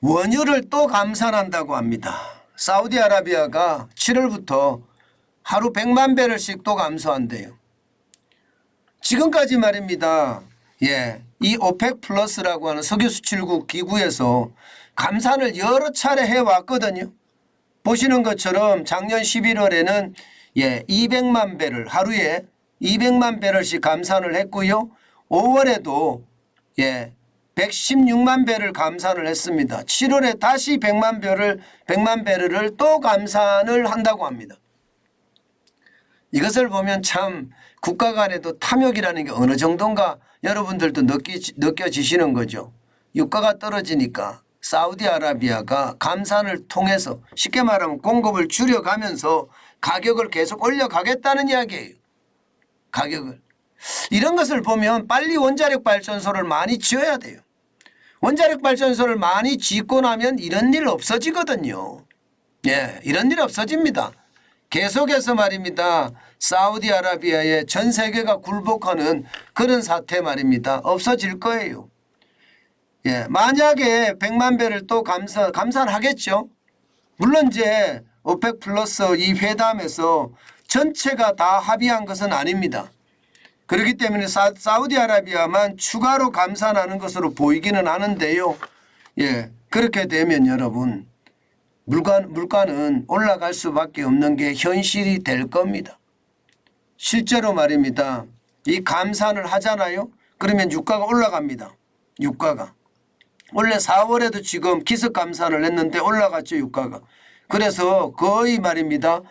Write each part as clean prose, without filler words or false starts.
원유를 또 감산한다고 합니다. 사우디아라비아가 7월부터 하루 100만 배럴씩 또 감소한대요. 지금까지 말입니다. 이 오펙 플러스라고 하는 석유 수출국 기구에서 감산을 여러 차례 해왔거든요. 보시는 것처럼 작년 11월에는 200만 배럴 하루에 200만 배럴씩 감산을 했고요. 5월에도 116만 배를 감산을 했습니다. 7월에 다시 100만 배럴을 또 감산을 한다고 합니다. 이것을 보면 참 국가 간에도 탐욕이라는 게 어느 정도인가 여러분들도 느껴지시는 거죠. 유가가 떨어지니까 사우디아라비아가 감산을 통해서 쉽게 말하면 공급을 줄여가면서 가격을 계속 올려가겠다는 이야기예요. 가격을. 이런 것을 보면 빨리 원자력 발전소를 많이 지어야 돼요. 원자력 발전소를 많이 짓고 나면 이런 일 없어지거든요. 이런 일 없어집니다. 계속해서 말입니다. 사우디아라비아에 전 세계가 굴복하는 그런 사태 말입니다. 없어질 거예요. 만약에 100만 배를 또 감산하겠죠. 물론 이제 오펙 플러스 이 회담에서 전체가 다 합의한 것은 아닙니다. 그렇기 때문에 사우디아라비아만 추가로 감산하는 것으로 보이기는 하는데요. 그렇게 되면 여러분 물가는 올라갈 수밖에 없는 게 현실이 될 겁니다. 실제로 말입니다. 이 감산을 하잖아요. 그러면 유가가 올라갑니다. 유가가. 원래 4월에도 지금 기습 감산을 했는데 올라갔죠. 유가가. 그래서 거의 말입니다.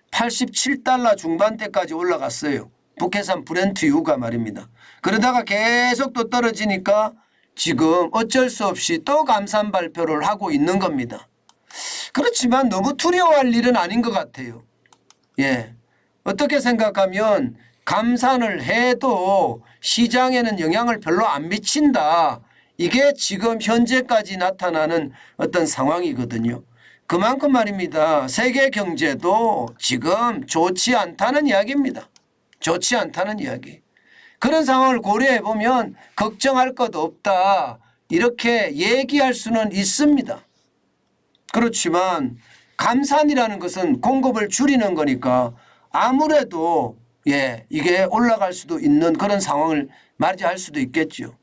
87달러 중반대까지 올라갔어요. 북해산 브렌트유가 말입니다. 그러다가 계속 또 떨어지니까 지금 어쩔 수 없이 또 감산 발표를 하고 있는 겁니다. 그렇지만 너무 두려워할 일은 아닌 것 같아요. 어떻게 생각하면 감산을 해도 시장에는 영향을 별로 안 미친다. 이게 지금 현재까지 나타나는 어떤 상황이거든요. 그만큼 말입니다. 세계 경제도 지금 좋지 않다는 이야기입니다. 좋지 않다는 이야기. 그런 상황을 고려해 보면 걱정할 것 없다. 이렇게 얘기할 수는 있습니다. 그렇지만 감산이라는 것은 공급을 줄이는 거니까 아무래도 이게 올라갈 수도 있는 그런 상황을 맞이할 수도 있겠죠.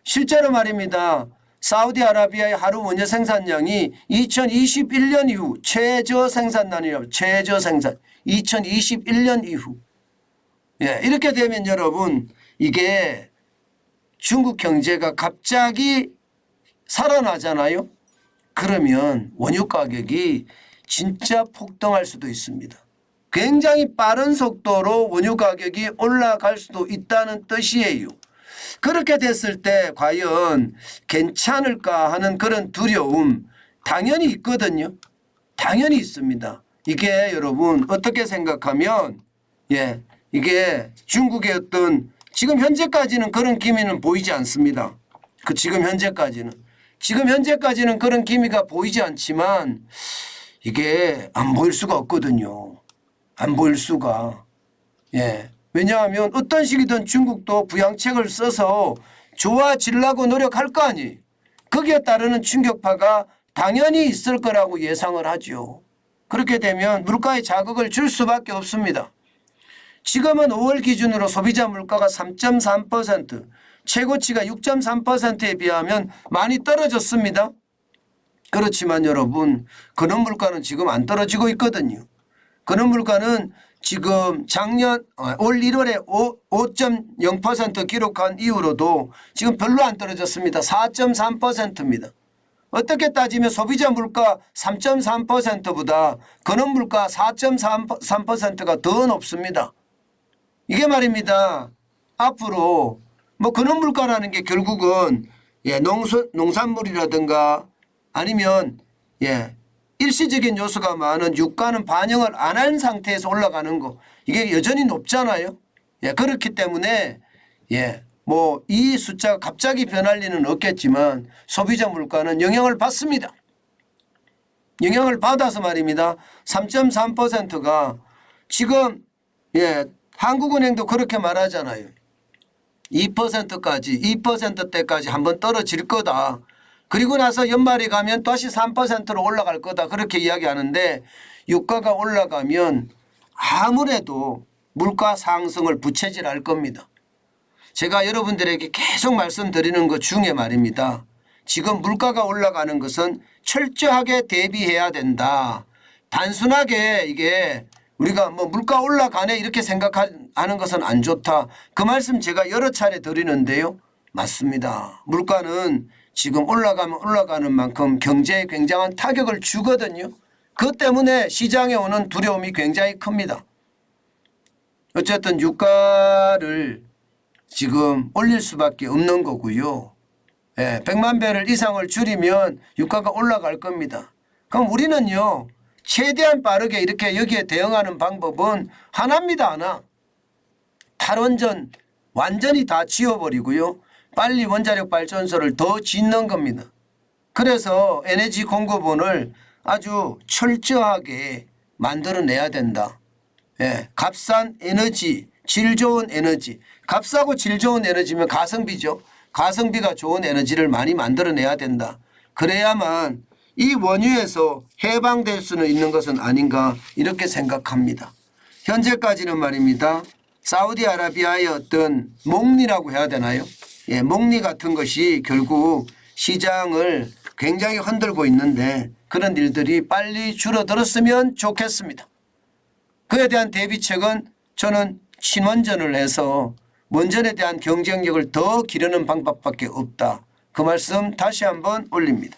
실제로 말입니다. 사우디아라비아의 하루 원유 생산량이 2021년 이후 최저 생산량이라고 최저 생산 2021년 이후 이렇게 되면 여러분 이게 중국 경제가 갑자기 살아나잖아요. 그러면 원유 가격이 진짜 폭등할 수도 있습니다. 굉장히 빠른 속도로 원유 가격이 올라갈 수도 있다는 뜻이에요. 그렇게 됐을 때 과연 괜찮을까 하는 그런 두려움 당연히 있거든요. 당연히 있습니다. 이게 여러분 어떻게 생각하면 이게 중국의 어떤 지금 현재까지는 그런 기미는 보이지 않습니다. 지금 현재까지는 그런 기미가 보이지 않지만 이게 안 보일 수가 없거든요. 안 보일 수가. 왜냐하면 어떤 식이든 중국도 부양책을 써서 좋아지려고 노력할 거 아니에요. 거기에 따르는 충격파가 당연히 있을 거라고 예상을 하죠. 그렇게 되면 물가에 자극을 줄 수밖에 없습니다. 지금은 5월 기준으로 소비자 물가가 3.3%, 최고치가 6.3%에 비하면 많이 떨어졌습니다. 그렇지만 여러분 그런 물가는 지금 안 떨어지고 있거든요. 그런 물가는 지금 올 1월에 5.0% 기록한 이후로도 지금 별로 안 떨어졌습니다. 4.3%입니다. 어떻게 따지면 소비자 물가 3.3%보다 근원 물가 4.3%가 더 높습니다. 이게 말입니다. 앞으로 근원 물가라는 게 결국은 농산물이라든가 아니면 일시적인 요소가 많은 유가는 반영을 안 한 상태에서 올라가는 거 이게 여전히 높잖아요. 그렇기 때문에 이 숫자가 갑자기 변할 리는 없겠지만 소비자 물가는 영향을 받습니다. 영향을 받아서 말입니다. 3.3%가 지금 한국은행도 그렇게 말하잖아요. 2%대까지 한번 떨어질 거다. 그리고 나서 연말에 가면 다시 3%로 올라갈 거다 그렇게 이야기하는데 유가가 올라가면 아무래도 물가 상승을 부채질할 겁니다. 제가 여러분들에게 계속 말씀드리는 것 중에 말입니다. 지금 물가가 올라가는 것은 철저하게 대비해야 된다. 단순하게 이게 우리가 뭐 물가 올라가네 이렇게 생각하는 것은 안 좋다. 그 말씀 제가 여러 차례 드리는데요. 맞습니다. 물가는 지금 올라가면 올라가는 만큼 경제에 굉장한 타격을 주거든요. 그것 때문에 시장에 오는 두려움이 굉장히 큽니다. 어쨌든 유가를 지금 올릴 수밖에 없는 거고요. 100만 배럴 이상을 줄이면 유가가 올라갈 겁니다. 그럼 우리는요. 최대한 빠르게 이렇게 여기에 대응하는 방법은 하나입니다. 하나. 탈원전 완전히 다 지워버리고요. 빨리 원자력 발전소를 더 짓는 겁니다. 그래서 에너지 공급원을 아주 철저하게 만들어내야 된다. 값싼 에너지, 질 좋은 에너지. 값싸고 질 좋은 에너지면 가성비죠. 가성비가 좋은 에너지를 많이 만들어내야 된다. 그래야만 이 원유에서 해방될 수는 있는 것은 아닌가 이렇게 생각합니다. 현재까지는 말입니다. 사우디아라비아의 어떤 목리라고 해야 되나요? 목리 같은 것이 결국 시장을 굉장히 흔들고 있는데 그런 일들이 빨리 줄어들었으면 좋겠습니다. 그에 대한 대비책은 저는 친원전을 해서 원전에 대한 경쟁력을 더 기르는 방법밖에 없다. 그 말씀 다시 한번 올립니다.